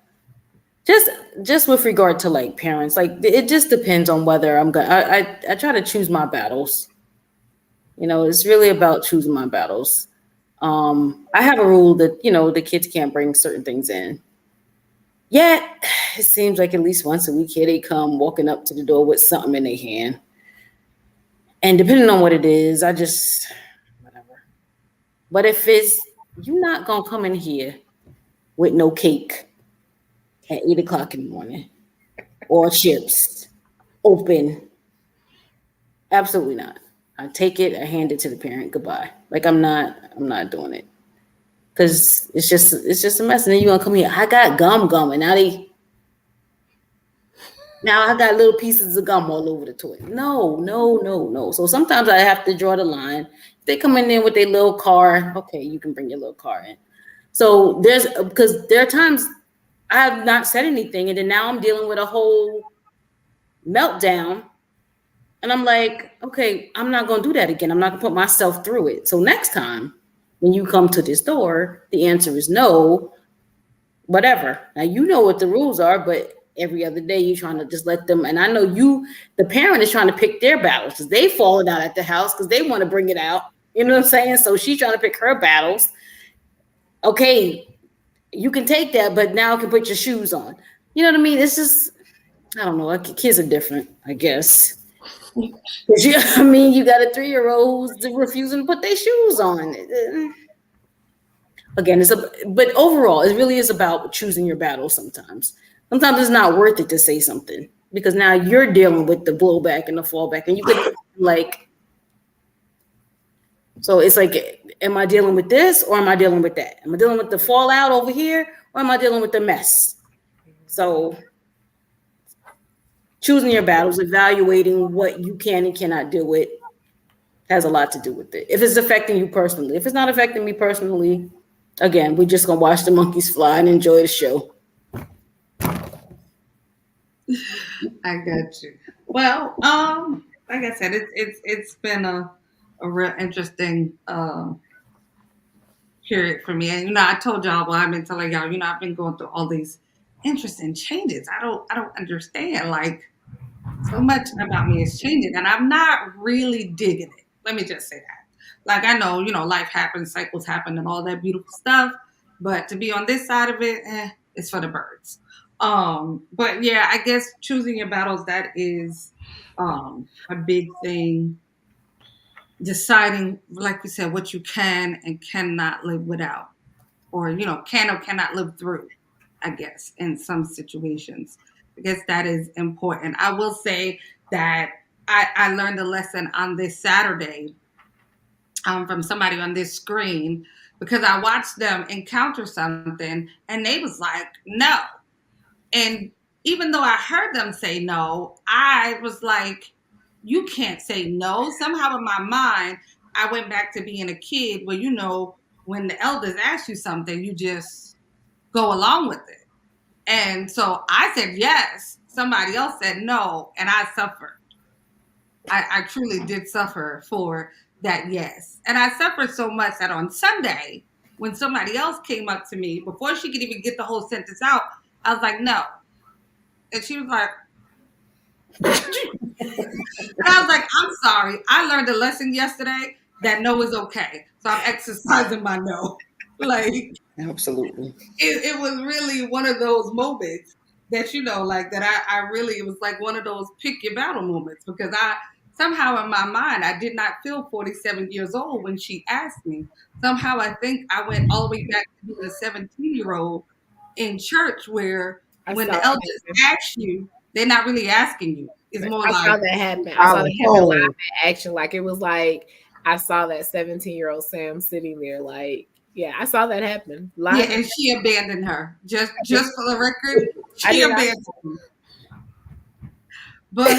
just just with regard to like parents, like it just depends on whether I'm gonna. I try to choose my battles. It's really about choosing my battles. I have a rule that the kids can't bring certain things in. Yet it seems like at least once a week here they come walking up to the door with something in their hand, and depending on what it is, I just whatever. But if it's you're not gonna come in here with no cake at 8 o'clock in the morning or chips open, absolutely not. I take it, I hand it to the parent, goodbye. Like I'm not doing it. Cause it's just a mess. And then you're gonna come here. I got gum, and now I got little pieces of gum all over the toilet. No, no, no, no. So sometimes I have to draw the line. If they come in there with their little car, okay, you can bring your little car in. So there's because there are times I have not said anything, and then now I'm dealing with a whole meltdown. And I'm like, okay, I'm not gonna do that again. I'm not gonna put myself through it. So next time when you come to this door, the answer is no, whatever. Now you know what the rules are, but every other day you're trying to just let them. And I know the parent is trying to pick their battles because they falling out at the house because they want to bring it out. You know what I'm saying? So she's trying to pick her battles. Okay, you can take that, but now you can put your shoes on. You know what I mean? It's just, I don't know. Like, kids are different, I guess. 'Cause I mean, you got a 3-year-old who's refusing to put their shoes on. Again, but overall, it really is about choosing your battles sometimes. Sometimes it's not worth it to say something because now you're dealing with the blowback and the fallback, and you could like, so it's like, am I dealing with this or am I dealing with that? Am I dealing with the fallout over here or am I dealing with the mess? So choosing your battles, evaluating what you can and cannot deal with has a lot to do with it. If it's affecting you personally, if it's not affecting me personally, again, we're just gonna watch the monkeys fly and enjoy the show. I got you. Well, like I said, it's been a real interesting period for me. And I told y'all, well, I've been telling y'all, I've been going through all these interesting changes. I don't understand. Like, so much about me is changing, and I'm not really digging it. Let me just say that. Like, I know, life happens, cycles happen, and all that beautiful stuff. But to be on this side of it, it's for the birds. But yeah, I guess choosing your battles, that is a big thing. Deciding, like we said, what you can and cannot live without, or can or cannot live through, I guess, in some situations. I guess that is important. I will say that I learned a lesson on this Saturday, from somebody on this screen, because I watched them encounter something and they was like, no. And even though I heard them say no, I was like, you can't say no. Somehow in my mind, I went back to being a kid where, when the elders ask you something, you just go along with it. And so I said yes. Somebody else said no, and I suffered. I truly did suffer for that yes. And I suffered so much that on Sunday, when somebody else came up to me, before she could even get the whole sentence out, I was like, no. And she was like, and I was like, I'm sorry. I learned a lesson yesterday that no is okay. So I'm exercising my no. Like, Absolutely. it was really one of those moments that, like that I really, it was like one of those pick your battle moments, because I somehow in my mind, I did not feel 47 years old when she asked me. Somehow I think I went all the way back to being a 17-year-old in church, where I when saw the that elders happen. ask you, they're not really asking you. It's more I saw like, that happen. I saw Follow that happen live home. in action. Like it was like I saw that 17-year-old Sam sitting there. Like, yeah, I saw that happen yeah, live. and she abandoned her. Just I did. just for the record, I she did not. abandoned her. But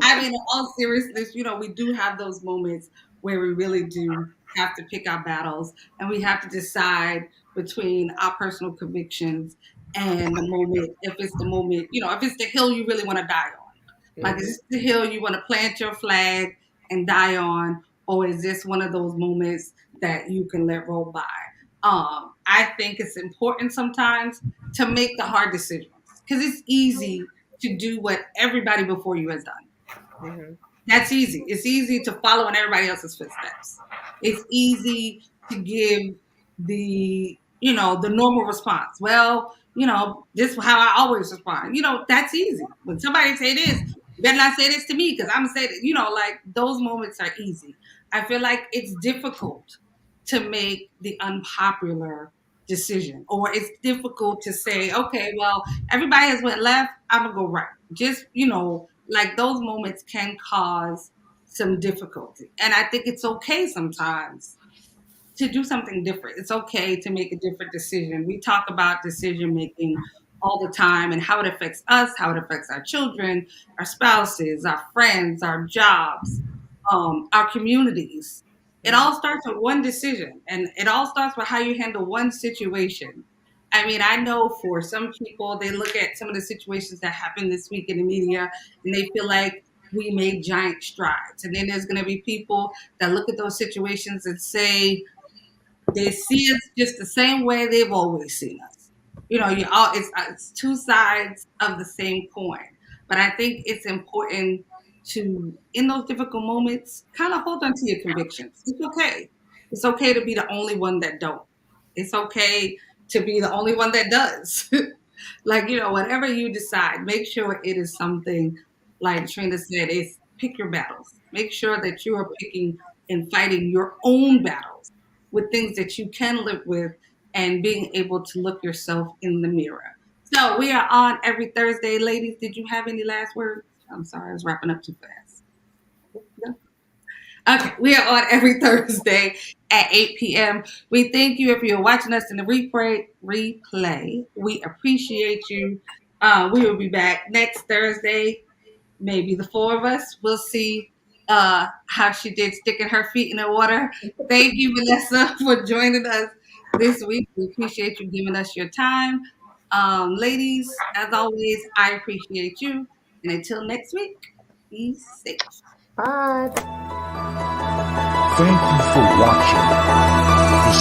I mean, in all seriousness, we do have those moments where we really do have to pick our battles, and we have to decide between our personal convictions and the moment. If it's the moment, if it's the hill you really want to die on, like, is Mhm. this the hill you want to plant your flag and die on, or is this one of those moments that you can let roll by? I think it's important sometimes to make the hard decisions, because it's easy to do what everybody before you has done. Mhm. That's easy. It's easy to follow in everybody else's footsteps. It's easy to give the normal response. Well, this is how I always respond. That's easy. When somebody say this, you better not say this to me, because I'm gonna say that. Like, those moments are easy. I feel like it's difficult to make the unpopular decision, or it's difficult to say, okay, well, everybody has went left, I'm gonna go right. Just, like, those moments can cause some difficulty. And I think it's okay sometimes to do something different. It's okay to make a different decision. We talk about decision making all the time, and how it affects us, how it affects our children, our spouses, our friends, our jobs, our communities. It Mhm. all starts with one decision, and it all starts with how you handle one situation. I mean, I know for some people, they look at some of the situations that happened this week in the media, and they feel like we made giant strides. And then there's going to be people that look at those situations and say, they see us just the same way they've always seen us. It's two sides of the same coin. But I think it's important to, in those difficult moments, kind of hold on to your convictions. It's okay. It's okay to be the only one that don't. It's okay to be the only one that does. Like, whatever you decide, make sure it is something, like Trina said, is pick your battles. Make sure that you are picking and fighting your own battles with things that you can live with, and being able to look yourself in the mirror. So we are on every Thursday. Ladies, did you have any last words? I'm sorry, I was wrapping up too fast. No? Okay, we are on every Thursday at 8 p.m. We thank you if you're watching us in the replay. We appreciate you. We will be back next Thursday, maybe the four of us. We'll see how she did sticking her feet in the water. Thank you, Vanessa, for joining us this week. We appreciate you giving us your time. Ladies, as always, I appreciate you. And until next week, be safe. Bye. Thank you for watching.